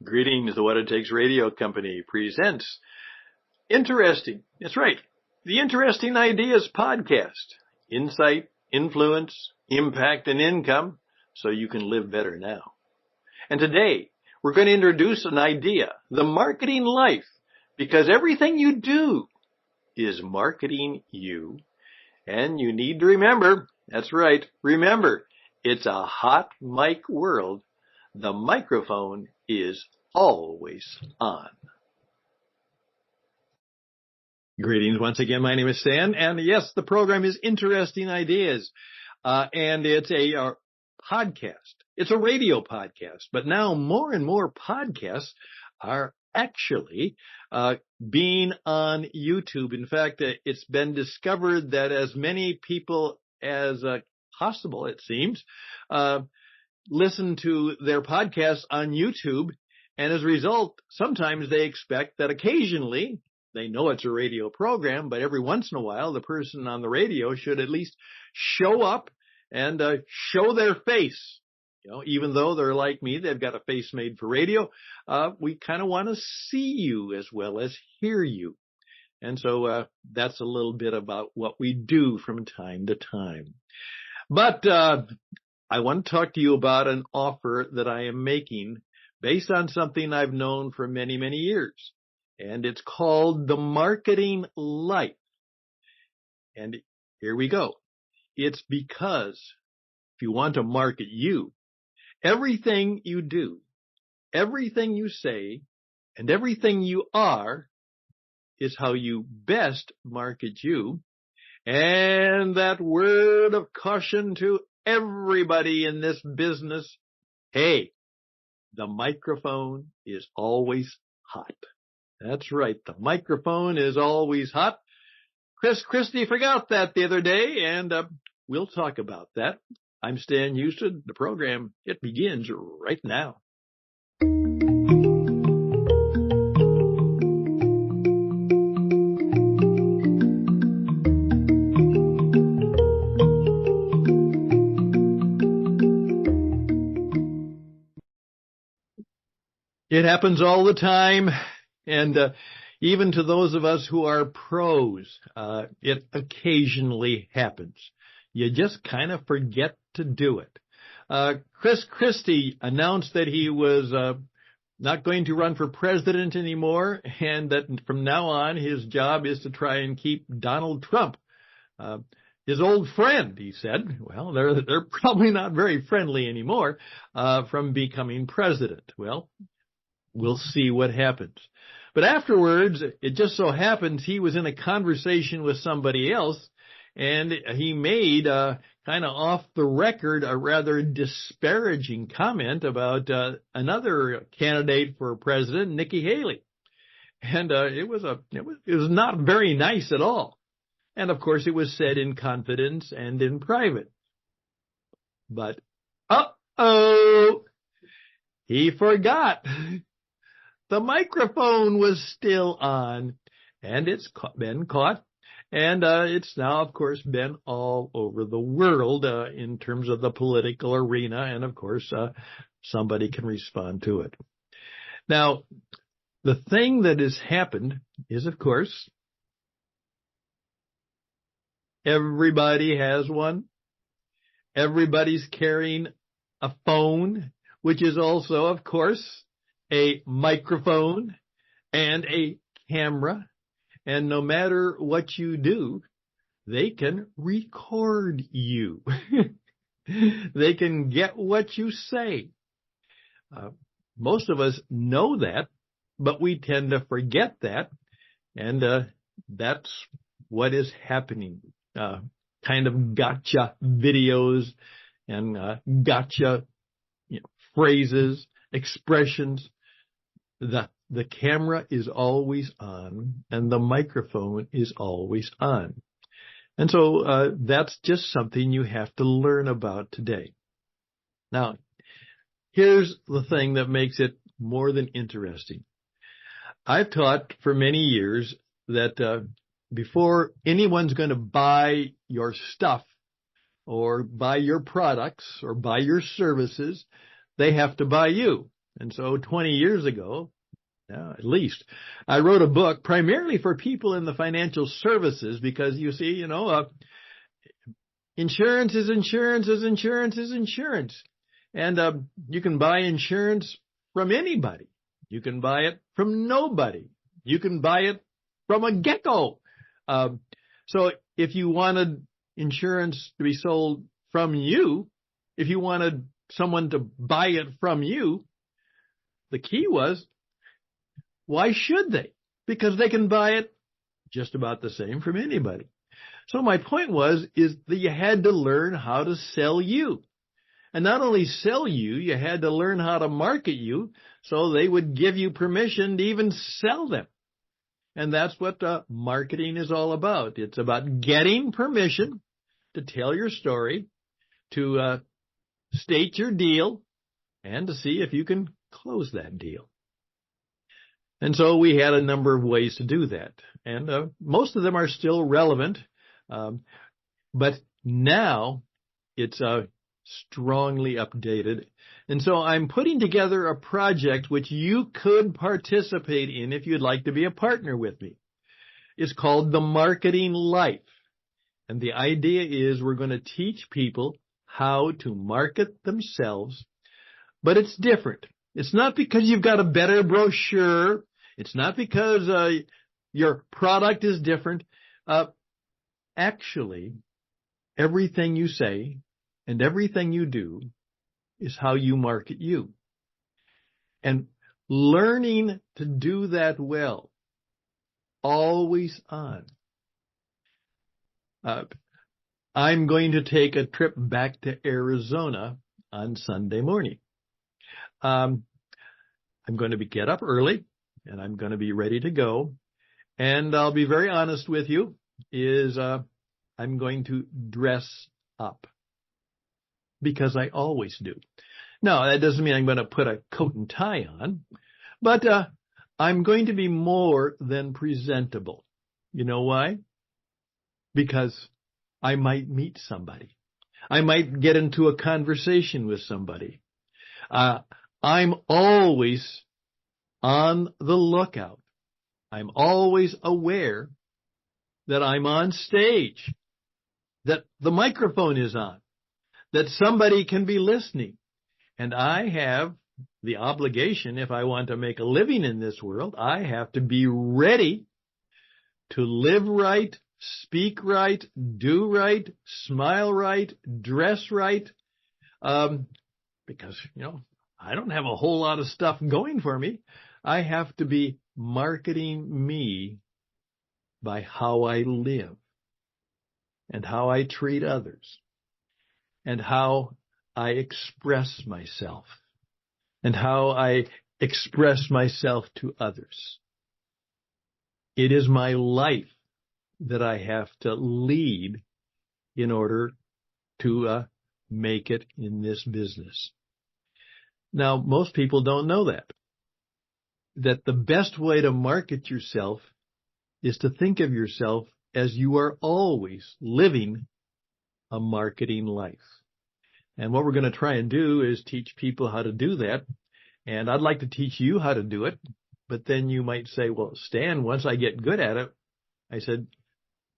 Greetings, the What It Takes Radio Company presents Interesting. That's right. The Interesting Ideas Podcast. Insight, influence, impact, and income so you can live better now. And today, we're going to introduce an idea, the marketing life, because everything you do is marketing you. And you need to remember, that's right, remember, it's a hot mic world. The microphone is always on. Greetings once again. My name is Stan, and yes, the program is Interesting Ideas, and it's a podcast. It's a radio podcast, but now more and more podcasts are actually being on YouTube. In fact, it's been discovered that as many people as possible, it seems, listen to their podcasts on YouTube, and as a result, sometimes they expect that occasionally, they know it's a radio program, but every once in a while, the person on the radio should at least show up and show their face. You know, even though they're like me, they've got a face made for radio, we kind of want to see you as well as hear you. And so that's a little bit about what we do from time to time. But I want to talk to you about an offer that I am making based on something I've known for many, many years. And it's called the marketing life. And here we go. It's because if you want to market you, everything you do, everything you say, and everything you are is how you best market you. And that word of caution to everybody in this business, hey, the microphone is always hot. That's right. The microphone is always hot. Chris Christie forgot that the other day, and we'll talk about that. I'm Stan Houston. The program, it begins right now. It happens all the time, and even to those of us who are pros, it occasionally happens. You just kind of forget to do it. Chris Christie announced that he was not going to run for president anymore, and that from now on his job is to try and keep Donald Trump, his old friend, he said. Well, they're probably not very friendly anymore, from becoming president. Well, we'll see what happens. But afterwards, it just so happens he was in a conversation with somebody else, and he made kind of off the record a rather disparaging comment about another candidate for president, Nikki Haley. And it was not very nice at all. And of course, it was said in confidence and in private. But he forgot. The microphone was still on, and it's been caught, and it's now, of course, been all over the world in terms of the political arena, and, of course, somebody can respond to it. Now, the thing that has happened is, of course, everybody has one. Everybody's carrying a phone, which is also, of course, a microphone and a camera, and no matter what you do, they can record you. They can get what you say. Most of us know that, but we tend to forget that, and that's what is happening. Kind of gotcha videos and gotcha phrases, expressions. The camera is always on, and the microphone is always on. And so that's just something you have to learn about today. Now, here's the thing that makes it more than interesting. I've taught for many years that before anyone's going to buy your stuff or buy your products or buy your services, they have to buy you. And so 20 years ago, at least, I wrote a book primarily for people in the financial services because you see, insurance is insurance is insurance is insurance. And you can buy insurance from anybody. You can buy it from nobody. You can buy it from a gecko. So if you wanted insurance to be sold from you, if you wanted someone to buy it from you, the key was, why should they? Because they can buy it just about the same from anybody. So my point is that you had to learn how to sell you. And not only sell you, you had to learn how to market you so they would give you permission to even sell them. And that's what marketing is all about. It's about getting permission to tell your story, to state your deal, and to see if you can close that deal. And so we had a number of ways to do that. And most of them are still relevant. But now it's strongly updated. And so I'm putting together a project which you could participate in if you'd like to be a partner with me. It's called The Marketing Life. And the idea is we're going to teach people how to market themselves, but it's different. It's not because you've got a better brochure. It's not because your product is different. Actually, everything you say and everything you do is how you market you. And learning to do that well, always on. I'm going to take a trip back to Arizona on Sunday morning. I'm going to get up early, and I'm going to be ready to go. And I'll be very honest with you, I'm going to dress up because I always do. Now, that doesn't mean I'm going to put a coat and tie on, but I'm going to be more than presentable. You know why? Because I might meet somebody. I might get into a conversation with somebody. I'm always on the lookout. I'm always aware that I'm on stage, that the microphone is on, that somebody can be listening. And I have the obligation, if I want to make a living in this world, I have to be ready to live right, speak right, do right, smile right, dress right, because, I don't have a whole lot of stuff going for me. I have to be marketing me by how I live and how I treat others and how I express myself and how I express myself to others. It is my life that I have to lead in order to make it in this business. Now, most people don't know that the best way to market yourself is to think of yourself as you are always living a marketing life. And what we're going to try and do is teach people how to do that. And I'd like to teach you how to do it. But then you might say, well, Stan, once I get good at it, I said,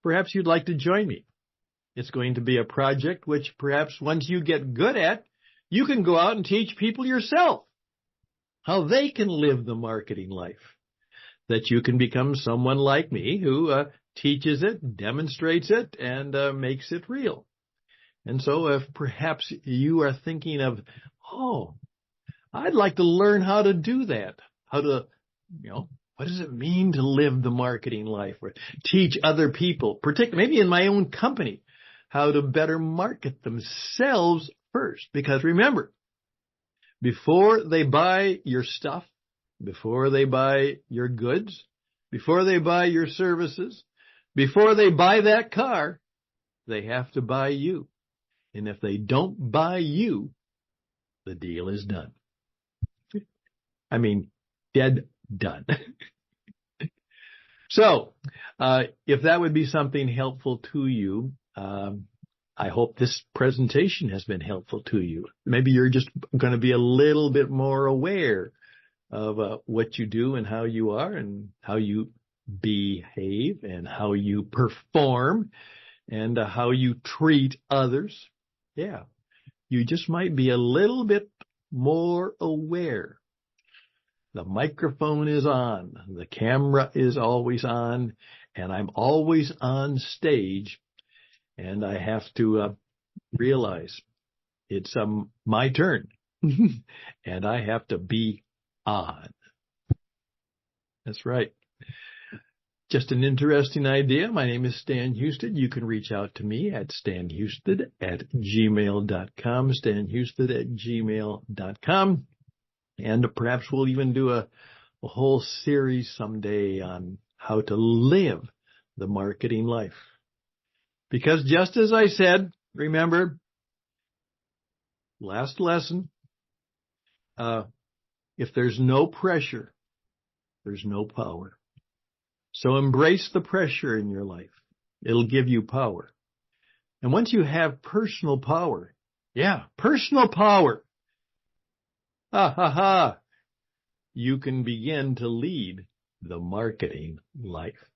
perhaps you'd like to join me. It's going to be a project which perhaps once you get good at, you can go out and teach people yourself how they can live the marketing life. That you can become someone like me who teaches it, demonstrates it, and makes it real. And so if perhaps you are thinking of, I'd like to learn how to do that, how to, what does it mean to live the marketing life or teach other people, particularly maybe in my own company, how to better market themselves first. Because remember, before they buy your stuff, before they buy your goods, before they buy your services, before they buy that car, they have to buy you. And if they don't buy you, the deal is done. I mean, dead done. So, if that would be something helpful to you, I hope this presentation has been helpful to you. Maybe you're just going to be a little bit more aware of what you do and how you are and how you behave and how you perform and how you treat others. Yeah, you just might be a little bit more aware. The microphone is on, the camera is always on, and I'm always on stage, and I have to realize it's my turn, and I have to be on. That's right. Just an interesting idea. My name is Stan Husted. You can reach out to me at stanhusted@gmail.com, stanhusted@gmail.com. And perhaps we'll even do a whole series someday on how to live the marketing life. Because just as I said, remember, last lesson, if there's no pressure, there's no power. So embrace the pressure in your life. It'll give you power. And once you have personal power, personal power, you can begin to lead the marketing life.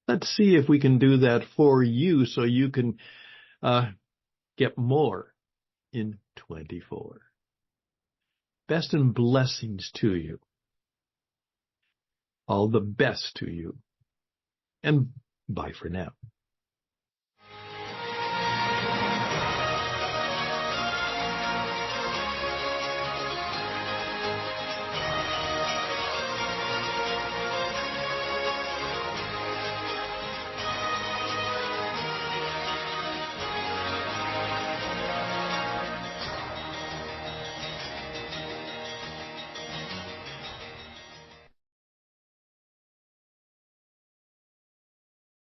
Let's see if we can do that for you so you can get more in 24. Best and blessings to you. All the best to you. And bye for now.